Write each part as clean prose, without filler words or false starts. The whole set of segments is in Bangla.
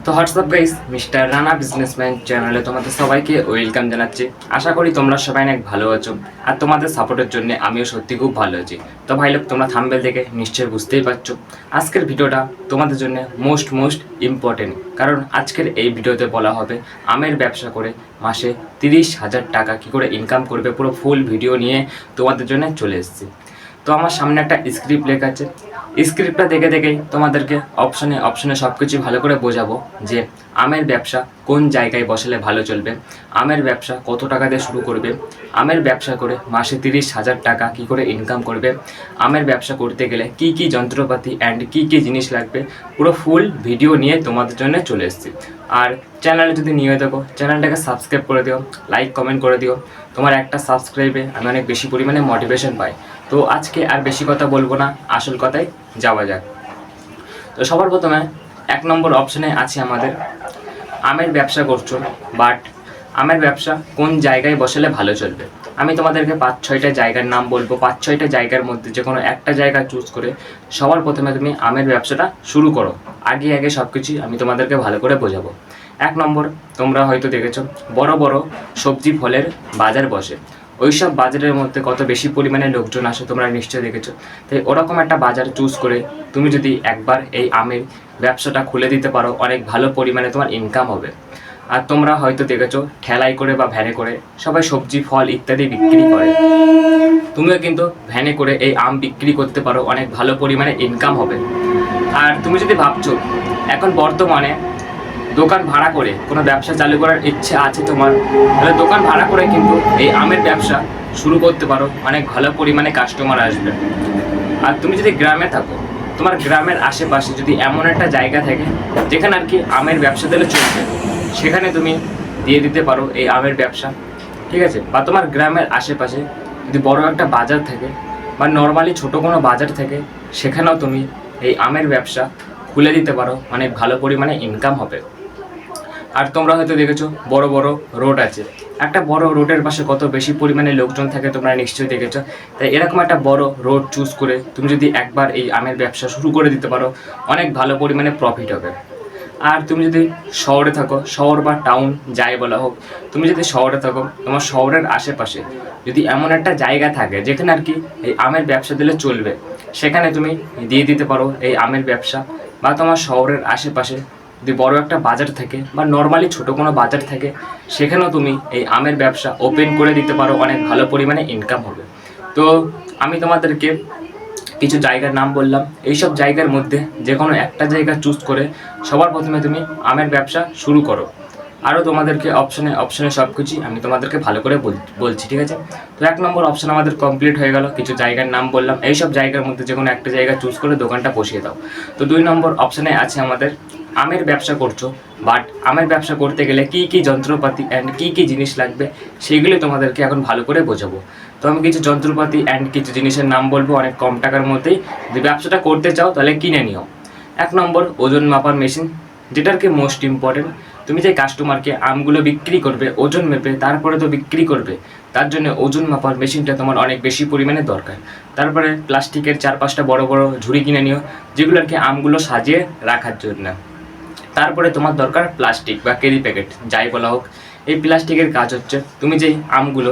তো WhatsApp guys, mister Rana businessman চ্যানেলে তোমাদের সবাইকে ওয়েলকাম জানাচ্ছি। আশা করি তোমরা সবাই অনেক ভালো আছো, আর তোমাদের সাপোর্টের জন্য আমিও সত্যি খুব ভালো আছি। তো ভাই লোক, তোমরা থাম্বনেল দেখে নিশ্চয়ই বুঝতেই পারছো আজকের ভিডিওটা তোমাদের জন্য মোস্ট ইম্পর্টেন্ট। কারণ আজকের এই ভিডিওতে বলা হবে আমের ব্যবসা করে মাসে 30,000 টাকা কী করে ইনকাম করবে, পুরো ফুল ভিডিও নিয়ে তোমাদের জন্য চলে এসেছি। তো আমার সামনে একটা স্ক্রিপ্ট লেখা আছে, স্ক্রিপ্টটা দেখে দেখেই তোমাদেরকে অপশনে সব কিছু ভালো করে বোঝাবো যে আমের ব্যবসা কোন জায়গায় বসালে ভালো চলবে, আমের ব্যবসা কত টাকা দিয়ে শুরু করবে, আমের ব্যবসা করে মাসে 30,000 টাকা কী করে ইনকাম করবে, আমের ব্যবসা করতে গেলে কি কি যন্ত্রপাতি অ্যান্ড কি কি জিনিস লাগবে, পুরো ফুল ভিডিও নিয়ে তোমাদের জন্য চলে এসেছি। আর চ্যানেলে যদি নিয়ে থাকো চ্যানেলটাকে সাবস্ক্রাইব করে দিও, লাইক কমেন্ট করে দিও। তোমার একটা সাবস্ক্রাইবে আমি অনেক বেশি পরিমাণে মোটিভেশন পাই। তো আজকে আর বেশি কথা বলবো না, আসল কথায় যাওয়া যাক। তো সবার প্রথমে 1 নম্বর অপশানে আছে আমাদের আমের ব্যবসা করছো, বাট আমের ব্যবসা কোন জায়গায় বসালে ভালো চলবে। আমি তোমাদেরকে 5-6টা জায়গার নাম বলবো, 5-6টা জায়গার মধ্যে যে কোনো একটা জায়গা চুজ করে সবার প্রথমে তুমি আমের ব্যবসাটা শুরু করো। আগে সব কিছুই আমি তোমাদেরকে ভালো করে বোঝাবো। 1 নম্বর, তোমরা হয়তো দেখেছো বড় বড় সবজি ফলের বাজার বসে, ওইসব বাজারের মধ্যে কত বেশি পরিমাণে লোকজন আসে তোমরা নিশ্চয়ই দেখেছো। তাই ওরকম একটা বাজার চুজ করে তুমি যদি একবার এই আমের ব্যবসাটা খুলে দিতে পারো, অনেক ভালো পরিমাণে তোমার ইনকাম হবে। আর তোমরা হয়তো দেখেছো ঠেলাই করে বা ভ্যানে করে সবাই সবজি ফল ইত্যাদি বিক্রি করে, তুমিও কিন্তু ভ্যানে করে এই আম বিক্রি করতে পারো, অনেক ভালো পরিমাণে ইনকাম হবে। আর তুমি যদি ভাবছো এখন বর্তমানে দোকান ভাড়া করে কোনো ব্যবসা চালু করার ইচ্ছে আছে তোমার, তাহলে দোকান ভাড়া করে কিন্তু এই আমের ব্যবসা শুরু করতে পারো, অনেক ভালো পরিমাণে কাস্টমার আসবে। আর তুমি যদি গ্রামে থাকো, তোমার গ্রামের আশেপাশে যদি এমন একটা জায়গা থাকে যেখানে আর কি আমের ব্যবসা দিলে চলবে, সেখানে তুমি দিয়ে দিতে পারো এই আমের ব্যবসা, ঠিক আছে। বা তোমার গ্রামের আশেপাশে যদি বড় একটা বাজার থাকে বা নর্মালি ছোটো কোনো বাজার থাকে, সেখানেও তুমি এই আমের ব্যবসা খুলে দিতে পারো, অনেক ভালো পরিমাণে ইনকাম হবে। আর তোমরা হয়তো দেখেছো বড় বড় রোড আছে, একটা বড় রোডের পাশে কত বেশি পরিমাণে লোকজন থাকে তোমরা নিশ্চয়ই দেখেছো। তাই এরকম একটা বড় রোড চুজ করে তুমি যদি একবার এই আমের ব্যবসা শুরু করে দিতে পারো, অনেক ভালো পরিমাণে প্রফিট হবে। আর তুমি যদি শহরে থাকো, শহর বা টাউন যাই বলা হোক, তুমি যদি শহরে থাকো, তোমার শহরের আশেপাশে যদি এমন একটা জায়গা থাকে যেখানে আর কি এই আমের ব্যবসা দিলে চলবে, সেখানে তুমি দিয়ে দিতে পারো এই আমের ব্যবসা। বা তোমার শহরের আশেপাশে যদি বড় একটা বাজার থাকে বা নর্মালি ছোটো কোনো বাজার থাকে, সেখানেও তুমি এই আমের ব্যবসা ওপেন করে দিতে পারো, অনেক ভালো পরিমাণে ইনকাম হবে। তো আমি তোমাদেরকে কিছু জায়গার নাম বললাম, এইসব জায়গার মধ্যে যে কোনো একটা জায়গা চুজ করে সবার প্রথমে তুমি আমের ব্যবসা শুরু করো। আরও তোমাদেরকে অপশনে সব কিছুই আমি তোমাদেরকে ভালো করে বলছি, ঠিক আছে। তো 1 নম্বর অপশন আমাদের কমপ্লিট হয়ে গেল, কিছু জায়গার নাম বললাম, এইসব জায়গার মধ্যে যে কোনো একটা জায়গা চুজ করে দোকানটা বসিয়ে দাও। তো 2 নম্বর অপশানে আছে আমাদের আমের ব্যবসা করছো, বাট আমের ব্যবসা করতে গেলে কী কী যন্ত্রপাতি অ্যান্ড কী কী জিনিস লাগবে সেইগুলি তোমাদেরকে এখন ভালো করে বোঝাবো। তো আমি কিছু যন্ত্রপাতি অ্যান্ড কিছু জিনিসের নাম বলবো, অনেক কম টাকার মধ্যেই যদি ব্যবসাটা করতে চাও তাহলে কিনে নিও। 1 নম্বর ওজন মাপার মেশিন, যেটার কি মোস্ট ইম্পর্টেন্ট। তুমি যে কাস্টমারকে আমগুলো বিক্রি করবে ওজন মেপে তারপরে তো বিক্রি করবে, তার জন্য ওজন মাপার মেশিনটা তোমার অনেক বেশি পরিমাণে দরকার। তারপরে প্লাস্টিকের 4-5টা বড় বড় ঝুড়ি কিনে নিও, যেগুলো আর কি আমগুলো সাজিয়ে রাখার জন্য। তারপরে তোমার দরকার প্লাস্টিক বা ক্যারি প্যাকেট যাই বলা হোক। এই প্লাস্টিকের কাজ হচ্ছে তুমি যেই আমগুলো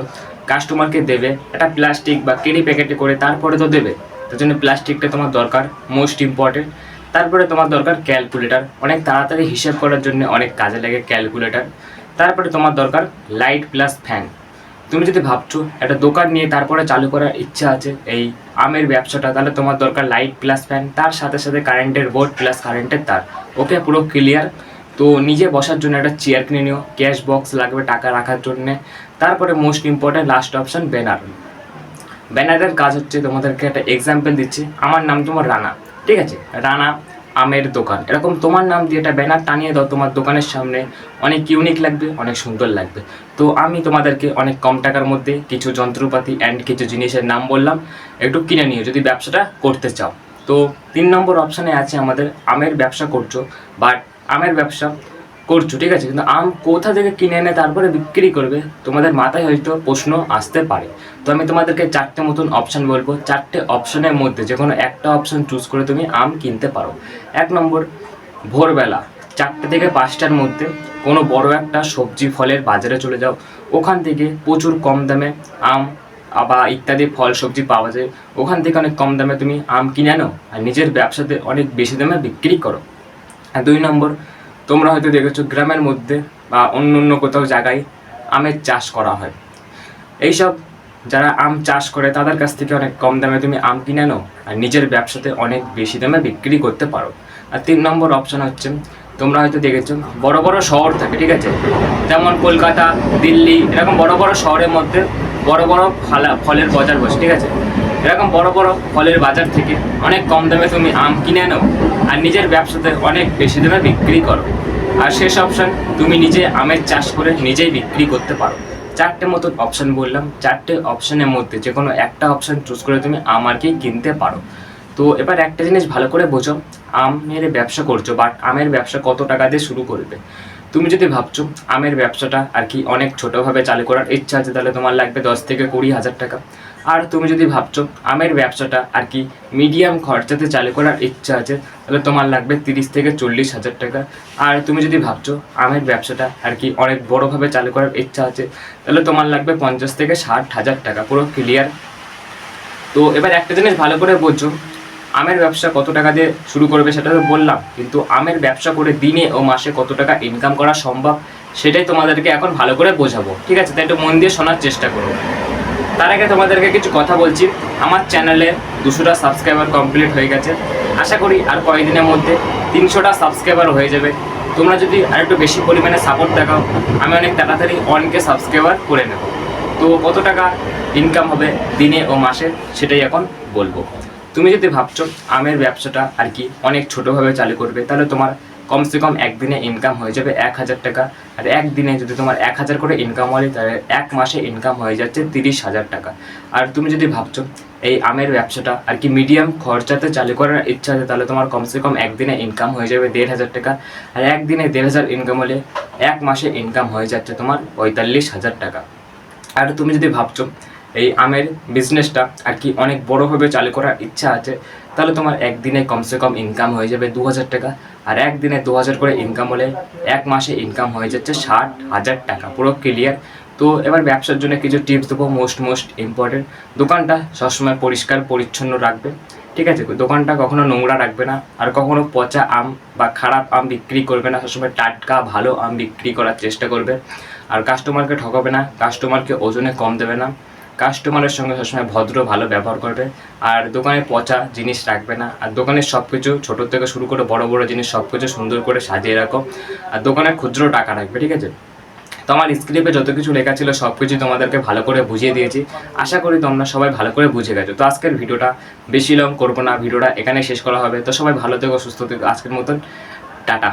কাস্টমারকে দেবে একটা প্লাস্টিক বা ক্যারি প্যাকেটে করে তারপরে তো দেবে, তার জন্য প্লাস্টিকটা তোমার দরকার, মোস্ট ইম্পর্টেন্ট। তারপরে তোমার দরকার ক্যালকুলেটার, অনেক তাড়াতাড়ি হিসাব করার জন্য অনেক কাজে লাগে ক্যালকুলেটার। তারপরে তোমার দরকার লাইট প্লাস ফ্যান। তুমি যদি ভাবছো একটা দোকান নিয়ে তারপরে চালু করার ইচ্ছা আছে এই আমের ব্যবসাটা, তাহলে তোমার দরকার লাইট প্লাস ফ্যান, তার সাথে সাথে কারেন্টের বোর্ড প্লাস কারেন্টের তার। ওকে, পুরো ক্লিয়ার। তো নিজে বসার জন্য একটা চেয়ার কিনে নিও, ক্যাশ বক্স লাগবে টাকা রাখার জন্যে। তারপরে most important last option banner. ব্যানারের কাজ হচ্ছে, তোমাদেরকে একটা এক্সাম্পল দিচ্ছি, আমার নাম তোমার রানা, ঠিক আছে, রানা আমের দোকান, এরকম তোমার নাম দিয়ে একটা ব্যানার টানিয়ে দাও তোমার দোকানের সামনে, অনেক ইউনিক লাগবে, অনেক সুন্দর লাগবে। তো আমি তোমাদেরকে অনেক কম টাকার মধ্যে কিছু যন্ত্রপাতি অ্যান্ড কিছু জিনিসের নাম বললাম, একটু কিনে নিও যদি ব্যবসাটা করতে চাও। তো 3 নম্বর অপশানে আছে আমাদের আমের ব্যবসা করছো, বাট আমের ব্যবসা করছো, ঠিক আছে, কিন্তু আম কোথা থেকে কিনে এনে তারপরে বিক্রি করবে, তোমাদের মাথায় হয়তো প্রশ্ন আসতে পারে। তো আমি তোমাদেরকে 4টে মতন অপশান বলবো, 4টে অপশানের মধ্যে যে কোনো একটা অপশান চুজ করে তুমি আম কিনতে পারো। 1 নম্বর, ভোরবেলা 4টে থেকে 5টার মধ্যে কোনো বড় একটা সবজি ফলের বাজারে চলে যাও, ওখান থেকে প্রচুর কম দামে আম বা ইত্যাদি ফল সবজি পাওয়া যায়, ওখান থেকে অনেক কম দামে তুমি আম কিনে আনো আর নিজের ব্যবসাতে অনেক বেশি দামে বিক্রি করো। আর 2 নম্বর, তোমরা হয়তো দেখেছো গ্রামের মধ্যে বা অন্য কোথাও জায়গায় আমের চাষ করা হয়। এইসব যারা আম চাষ করে তাদের কাছ থেকে অনেক কম দামে তুমি আম কিনে আনো আর নিজের ব্যবসাতে অনেক বেশি দামে বিক্রি করতে পারো। আর 3 নম্বর অপশন হচ্ছে, তোমরা হয়তো দেখেছো বড় বড় শহর থাকে, ঠিক আছে, যেমন কলকাতা, দিল্লি, এরকম বড় বড় শহরের মধ্যে বড় বড় ফলের বাজার বসে, ঠিক আছে। এরকম বড় বড় ফলের বাজার থেকে অনেক কম দামে তুমি আম কিনে আনো আর নিজের ব্যবসাতে অনেক বেশি দামে বিক্রি করো। আর শেষ অপশন, তুমি নিজে আমের চাষ করে নিজেই বিক্রি করতে পারো। 4টে মতো অপশন বললাম, 4টে অপশনের মধ্যে যে কোনো একটা অপশন চুজ করে তুমি আম আর কি কিনতে পারো। তো এবার একটা জিনিস ভালো করে বোঝো, আমের ব্যবসা করছো, বাট আমের ব্যবসা কত টাকা দিয়ে শুরু করবে। তুমি যদি ভাবছো আমের ব্যবসাটা আর কি অনেক ছোটোভাবে চালু করার ইচ্ছা আছে, তাহলে তোমার লাগবে 10 থেকে 20,000 টাকা। আর তুমি যদি ভাবছো আমের ব্যবসাটা আর কি মিডিয়াম খরচাতে চালু করার ইচ্ছা আছে, তাহলে তোমার লাগবে 30 থেকে 40,000 টাকা। আর তুমি যদি ভাবছো আমের ব্যবসাটা আর কি অনেক বড়োভাবে চালু করার ইচ্ছা আছে, তাহলে তোমার লাগবে 50 থেকে 60,000 টাকা। পুরো ক্লিয়ার? তো এবার একটা জিনিস ভালো করে বোঝো, আমের ব্যবসা কত টাকা দিয়ে শুরু করবে সেটা তো বললাম, কিন্তু আমের ব্যবসা করে দিনে ও মাসে কত টাকা ইনকাম করা সম্ভব সেটাই তোমাদেরকে এখন ভালো করে বোঝাবো, ঠিক আছে? তাই একটু মন দিয়ে শোনার চেষ্টা করো। তার আগে তোমাদেরকে কিছু কথা বলছি। আমার চ্যানেলে 200টা সাবস্ক্রাইবার কমপ্লিট হয়ে গেছে, আশা করি আর কয়েকদিনের মধ্যে 300টা সাবস্ক্রাইবার হয়ে যাবে। তোমরা যদি আর একটু বেশি পরিমাণে সাপোর্ট দেখাও, আমি অনেক তাড়াতাড়ি 1K সাবস্ক্রাইবার করে নেব। তো কত টাকা ইনকাম হবে দিনে ও মাসে সেটাই এখন বলবো। তুমি যদি ভাবছো আমের ব্যবসাটা আর কি অনেক ছোটোভাবে চালু করবে, তাহলে তোমার কমসে কম একদিনে ইনকাম হয়ে যাবে 1,000 টাকা। আর একদিনে যদি তোমার 1,000 করে ইনকাম হয়, তাহলে 1 মাসে ইনকাম হয়ে যাচ্ছে 30,000 টাকা। আর তুমি যদি ভাবছো এই আমের ব্যবসাটা আর কি মিডিয়াম খরচাতে চালু করার ইচ্ছা আছে, তাহলে তোমার কমসে কম একদিনে ইনকাম হয়ে যাবে 1,500 টাকা। আর একদিনে 1,500 ইনকাম হলে 1 মাসে ইনকাম হয়ে যাচ্ছে তোমার 45,000 টাকা। আর তুমি যদি ভাবছো এই আমের বিজনেসটা আর কি অনেক বড়োভাবে চালু করার ইচ্ছা আছে, তাহলে তোমার একদিনে কমসে কম ইনকাম হয়ে যাবে 2,000 টাকা। আর একদিনে 2,000 করে ইনকাম হলে 1 মাসে ইনকাম হয়ে যাচ্ছে 60,000 টাকা। পুরো ক্লিয়ার? তো এবার ব্যবসার জন্য কিছু টিপস দেবো, মোস্ট ইম্পর্টেন্ট। দোকানটা সবসময় পরিষ্কার পরিচ্ছন্ন রাখবে, ঠিক আছে? দোকানটা কখনো নোংরা রাখবে না, আর কখনো পচা আম বা খারাপ আম বিক্রি করবে না, সবসময় টাটকা ভালো আম বিক্রি করার চেষ্টা করবে। আর কাস্টমারকে ঠকাবে না, কাস্টমারকে ওজনে কম দেবে না, কাস্টমারের সঙ্গে সবসময় ভদ্র ভালো ব্যবহার করবে। আর দোকানে পচা জিনিস রাখবে না। আর দোকানের সব কিছু ছোটোর থেকে শুরু করে বড় বড় জিনিস সব কিছু সুন্দর করে সাজিয়ে রাখো। আর দোকানের খুচরো টাকা রাখবে, ঠিক আছে? তো আমার স্ক্রিপ্টে যত কিছু লেখা ছিল সব কিছু তোমাদেরকে ভালো করে বুঝিয়ে দিয়েছি, আশা করি তোমরা সবাই ভালো করে বুঝে গেছো। তো আজকের ভিডিওটা বেশি লং করবো না, ভিডিওটা এখানে শেষ করা হবে। তো সবাই ভালো থেকো, সুস্থ থেকো, আজকের মতন টাটা।